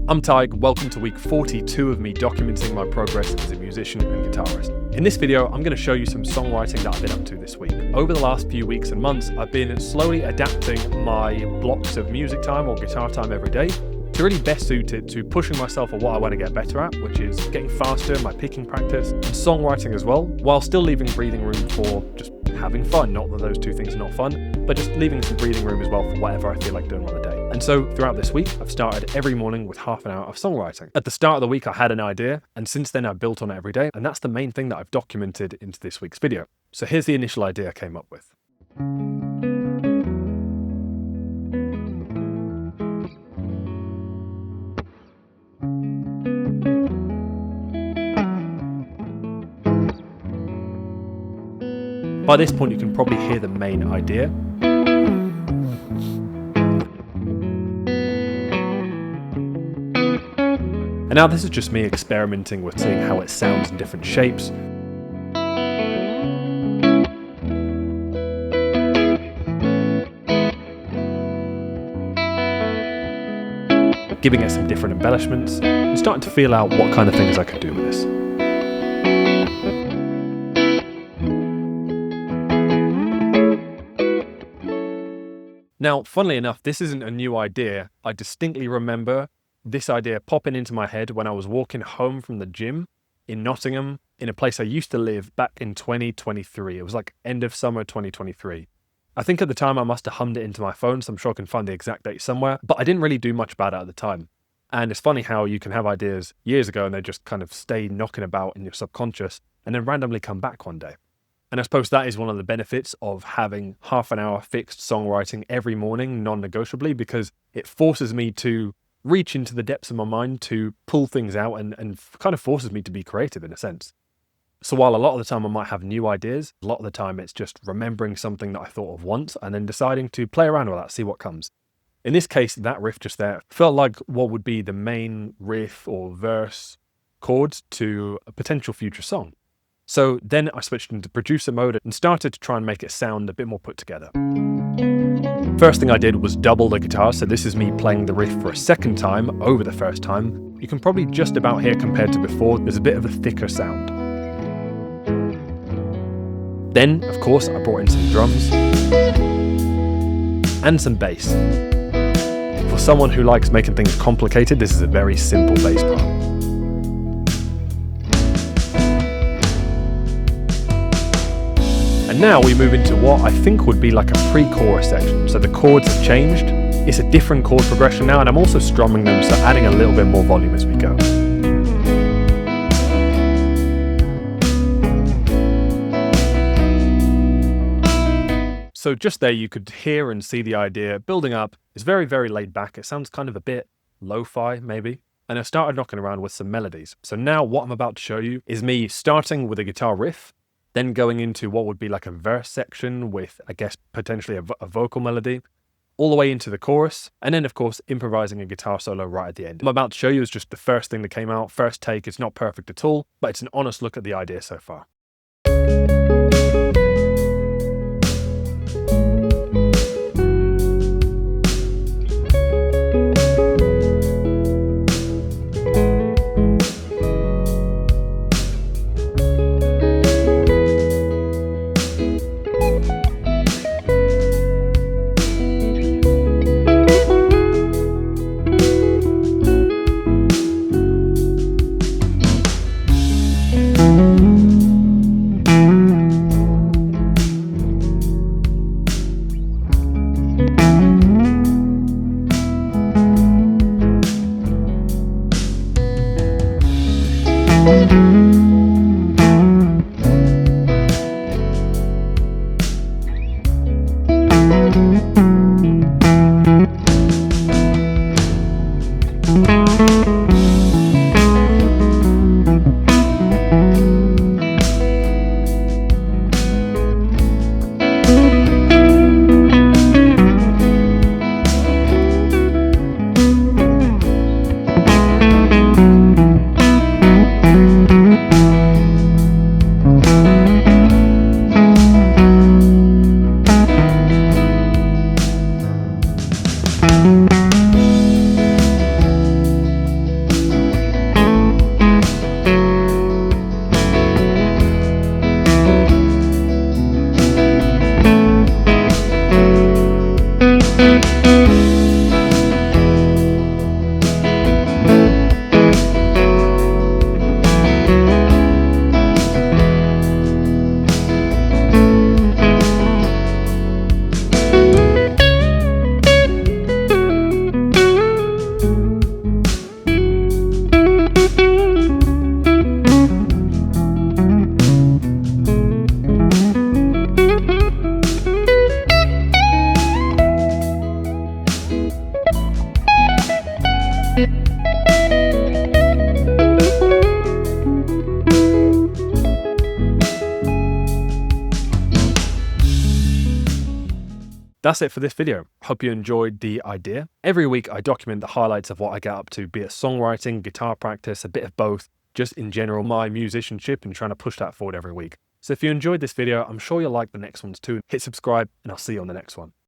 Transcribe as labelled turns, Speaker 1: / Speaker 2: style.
Speaker 1: I'm Tig, welcome to week 42 of me documenting my progress as a musician and guitarist. In this video, I'm going to show you some songwriting that I've been up to this week. Over the last few weeks and months, I've been slowly adapting my blocks of music time or guitar time every day to really best suit it to pushing myself at what I want to get better at, which is getting faster, my picking practice, and songwriting as well, while still leaving breathing room for just having fun. Not that those two things are not fun, but just leaving some breathing room as well for whatever I feel like doing on the day. And so throughout this week, I've started every morning with half an hour of songwriting. At the start of the week, I had an idea, and since then I've built on it every day, and that's the main thing that I've documented into this week's video. So here's the initial idea I came up with. By this point, you can probably hear the main idea. And now this is just me experimenting with seeing how it sounds in different shapes. Giving it some different embellishments and starting to feel out what kind of things I could do with this. Now, funnily enough, this isn't a new idea. I distinctly remember this idea popping into my head when I was walking home from the gym in Nottingham, in a place I used to live back in 2023. It was like end of summer 2023. I think at the time I must have hummed it into my phone, so I'm sure I can find the exact date somewhere, but I didn't really do much about it at the time. And it's funny how you can have ideas years ago and they just kind of stay knocking about in your subconscious and then randomly come back one day. And I suppose that is one of the benefits of having half an hour fixed songwriting every morning, non-negotiably, because it forces me to reach into the depths of my mind to pull things out and kind of forces me to be creative in a sense. So while a lot of the time I might have new ideas, a lot of the time it's just remembering something that I thought of once and then deciding to play around with that, see what comes. In this case, that riff just there felt like what would be the main riff or verse chords to a potential future song. So then I switched into producer mode and started to try and make it sound a bit more put together. First thing I did was double the guitar, so this is me playing the riff for a second time over the first time. You can probably just about hear compared to before, there's a bit of a thicker sound. Then, of course, I brought in some drums and some bass. For someone who likes making things complicated, this is a very simple bass part. And now we move into what I think would be like a pre-chorus section. So the chords have changed. It's a different chord progression now, and I'm also strumming them, so adding a little bit more volume as we go. So just there you could hear and see the idea building up. It's very, very laid back. It sounds kind of a bit lo-fi maybe. And I started knocking around with some melodies. So now what I'm about to show you is me starting with a guitar riff, then going into what would be like a verse section with, I guess, potentially a vocal melody, all the way into the chorus, and then, of course, improvising a guitar solo right at the end. What I'm about to show you is just the first thing that came out, first take. It's not perfect at all, but it's an honest look at the idea so far. That's it for this video. Hope you enjoyed the idea. Every week I document the highlights of what I get up to, be it songwriting, guitar practice, a bit of both, just in general my musicianship and trying to push that forward every week. So if you enjoyed this video, I'm sure you'll like the next ones too. Hit subscribe and I'll see you on the next one.